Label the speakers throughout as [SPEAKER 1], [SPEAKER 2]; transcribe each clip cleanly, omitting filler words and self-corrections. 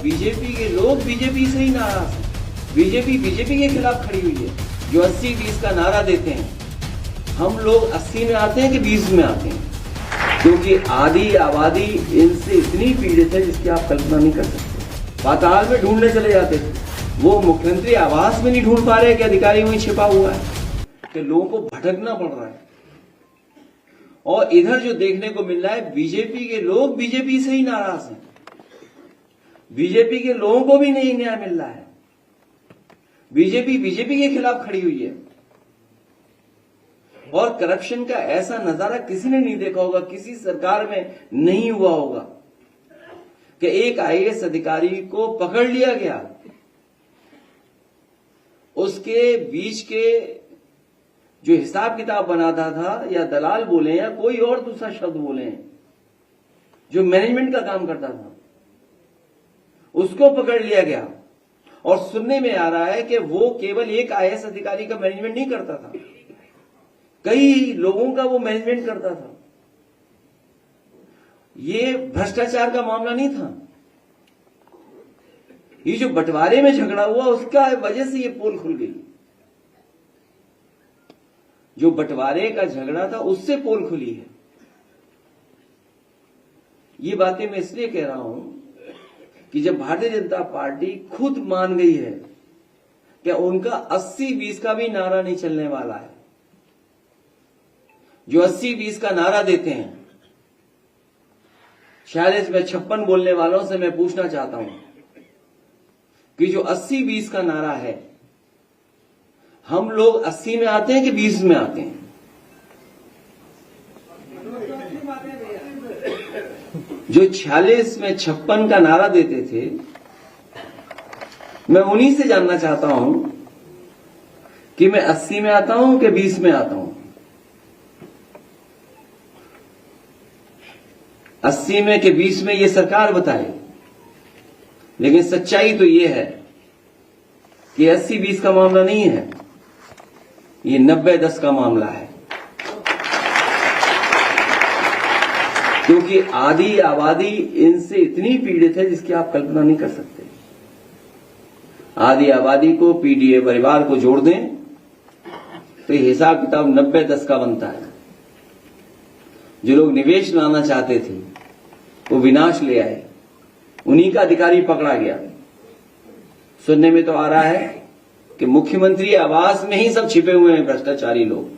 [SPEAKER 1] BJP के लोग BJP से ही नाराज हैं। बीजेपी के खिलाफ खड़ी हुई है, जो 80-20 का नारा देते हैं। हम लोग 80 में आते हैं कि 20 में आते हैं, क्योंकि आधी आबादी इनसे इतनी पीड़ित है जिसकी आप कल्पना नहीं कर सकते। पाताल में ढूंढने चले जाते थे, वो मुख्यमंत्री आवास में नहीं ढूंढ पा रहे कि अधिकारी वहीं छिपा हुआ है, कि लोगों को भटकना पड़ रहा है। और इधर जो देखने को मिल रहा है, बीजेपी के लोग बीजेपी से ही नाराज हैं। बीजेपी के लोगों को भी नहीं न्याय मिल रहा है। बीजेपी के खिलाफ खड़ी हुई है। और करप्शन का ऐसा नजारा किसी ने नहीं देखा होगा, किसी सरकार में नहीं हुआ होगा कि एक आईएएस अधिकारी को पकड़ लिया गया, उसके बीच के जो हिसाब किताब बनाता था, या दलाल बोले या कोई और दूसरा शब्द बोले, जो मैनेजमेंट का काम करता था, उसको पकड़ लिया गया। और सुनने में आ रहा है कि वो केवल एक आईएएस अधिकारी का मैनेजमेंट नहीं करता था, कई लोगों का वो मैनेजमेंट करता था। ये भ्रष्टाचार का मामला नहीं था, ये जो बंटवारे में झगड़ा हुआ उसका वजह से ये पोल खुल गई। जो बंटवारे का झगड़ा था उससे पोल खुली है। ये बातें मैं इसलिए कह रहा हूं कि जब भारतीय जनता पार्टी खुद मान गई है कि उनका 80-20 का भी नारा नहीं चलने वाला है, जो 80-20 का नारा देते हैं, 46 में 56 बोलने वालों से मैं पूछना चाहता हूं कि जो 80-20 का नारा है, हम लोग 80 में आते हैं कि 20 में आते हैं? जो 46 में 56 का नारा देते थे, मैं उन्हीं से जानना चाहता हूं कि मैं 80 में आता हूं कि 20 में आता हूं। 80 में कि 20 में ये सरकार बताए, लेकिन सच्चाई तो ये है कि 80-20 का मामला नहीं है, ये 90-10 का मामला है। क्योंकि आधी आबादी इनसे इतनी पीड़ित है जिसकी आप कल्पना नहीं कर सकते। आधी आबादी को, पीडीए परिवार को जोड़ दें तो ये हिसाब किताब 90-10 का बनता है। जो लोग निवेश लाना चाहते थे वो विनाश ले आए, उन्हीं का अधिकारी पकड़ा गया। सुनने में तो आ रहा है कि मुख्यमंत्री आवास में ही सब छिपे हुए हैं भ्रष्टाचारी लोग।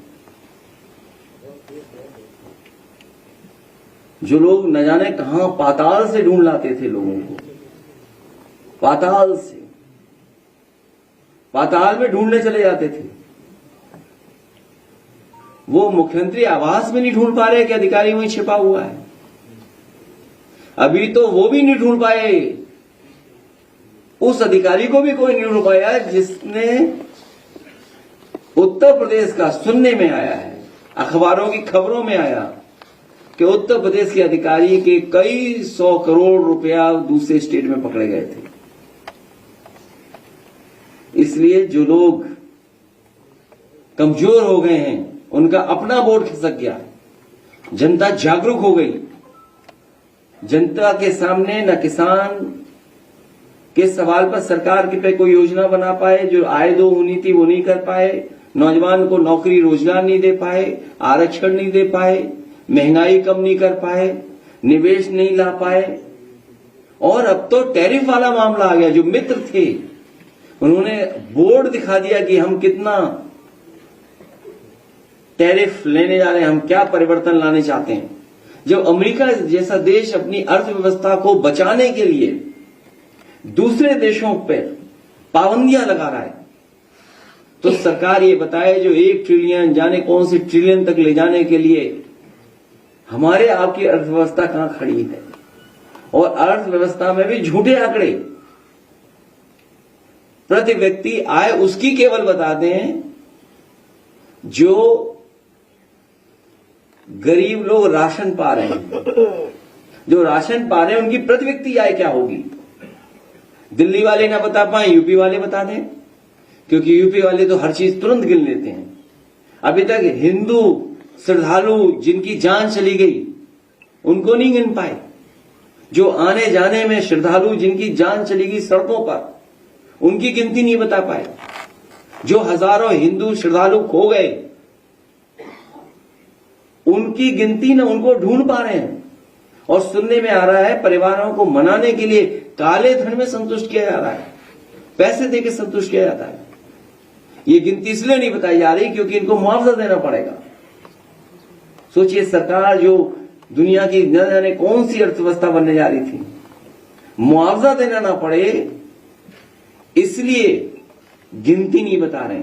[SPEAKER 1] जो लोग न जाने कहां पाताल से ढूंढ लाते थे लोगों को, पाताल से, पाताल में ढूंढने चले जाते थे, वो मुख्यमंत्री आवास में नहीं ढूंढ पा रहे कि अधिकारी वहीं छिपा हुआ है। अभी तो वो भी नहीं ढूंढ पाए, उस अधिकारी को भी कोई नहीं ढूंढ पाया जिसने उत्तर प्रदेश का, सुनने में आया है, अखबारों की खबरों में आया कि उत्तर प्रदेश के अधिकारी के कई 100 करोड़ रुपया दूसरे स्टेट में पकड़े गए थे। इसलिए जो लोग कमजोर हो गए हैं, उनका अपना वोट खिसक गया, जनता जागरूक हो गई। जनता के सामने न किसान के सवाल पर सरकार के पे कोई योजना बना पाए, जो आय दो होनी थी वो नहीं कर पाए, नौजवान को नौकरी रोजगार नहीं दे पाए, आरक्षण नहीं दे पाए, महंगाई कम नहीं कर पाए, निवेश नहीं ला पाए। और अब तो टैरिफ वाला मामला आ गया। जो मित्र थे उन्होंने बोर्ड दिखा दिया कि हम कितना टैरिफ लेने जा रहे हैं, हम क्या परिवर्तन लाने चाहते हैं। जब अमेरिका जैसा देश अपनी अर्थव्यवस्था को बचाने के लिए दूसरे देशों पर पाबंदियां लगा रहा है, तो सरकार ये बताए जो 1 ट्रिलियन जाने कौन से ट्रिलियन तक ले जाने के लिए हमारे आपकी अर्थव्यवस्था कहां खड़ी है। और अर्थव्यवस्था में भी झूठे आंकड़े, प्रति व्यक्ति आय उसकी केवल बता दें जो गरीब लोग राशन पा रहे हैं। जो राशन पा रहे हैं उनकी प्रति व्यक्ति आय क्या होगी। दिल्ली वाले ना बता पाए, यूपी वाले बता दें, क्योंकि यूपी वाले तो हर चीज तुरंत गिन लेते हैं। अभी तक हिंदू श्रद्धालु जिनकी जान चली गई उनको नहीं गिन पाए, जो आने जाने में श्रद्धालु जिनकी जान चली गई सड़कों पर, उनकी गिनती नहीं बता पाए। जो हजारों हिंदू श्रद्धालु खो गए, उनकी गिनती न उनको ढूंढ पा रहे हैं। और सुनने में आ रहा है परिवारों को मनाने के लिए काले धन में संतुष्ट किया जा रहा है, पैसे देकर संतुष्ट किया जाता है। ये गिनती इसलिए नहीं बताई जा रही क्योंकि इनको मुआवजा देना पड़ेगा। सोचिए, सरकार जो दुनिया की न जाने कौन सी अर्थव्यवस्था बनने जा रही थी, मुआवजा देना ना पड़े इसलिए गिनती नहीं बता रहे।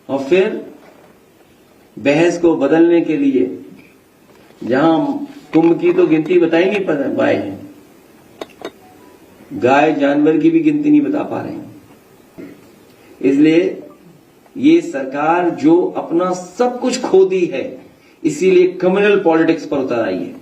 [SPEAKER 1] और फिर बहस को बदलने के लिए जहां कुंभ की तो गिनती बताई नहीं पाए हैं, गाय जानवर की भी गिनती नहीं बता पा रहे हैं। इसलिए ये सरकार जो अपना सब कुछ खो दी है, इसीलिए कम्युनल पॉलिटिक्स पर उतर आई है।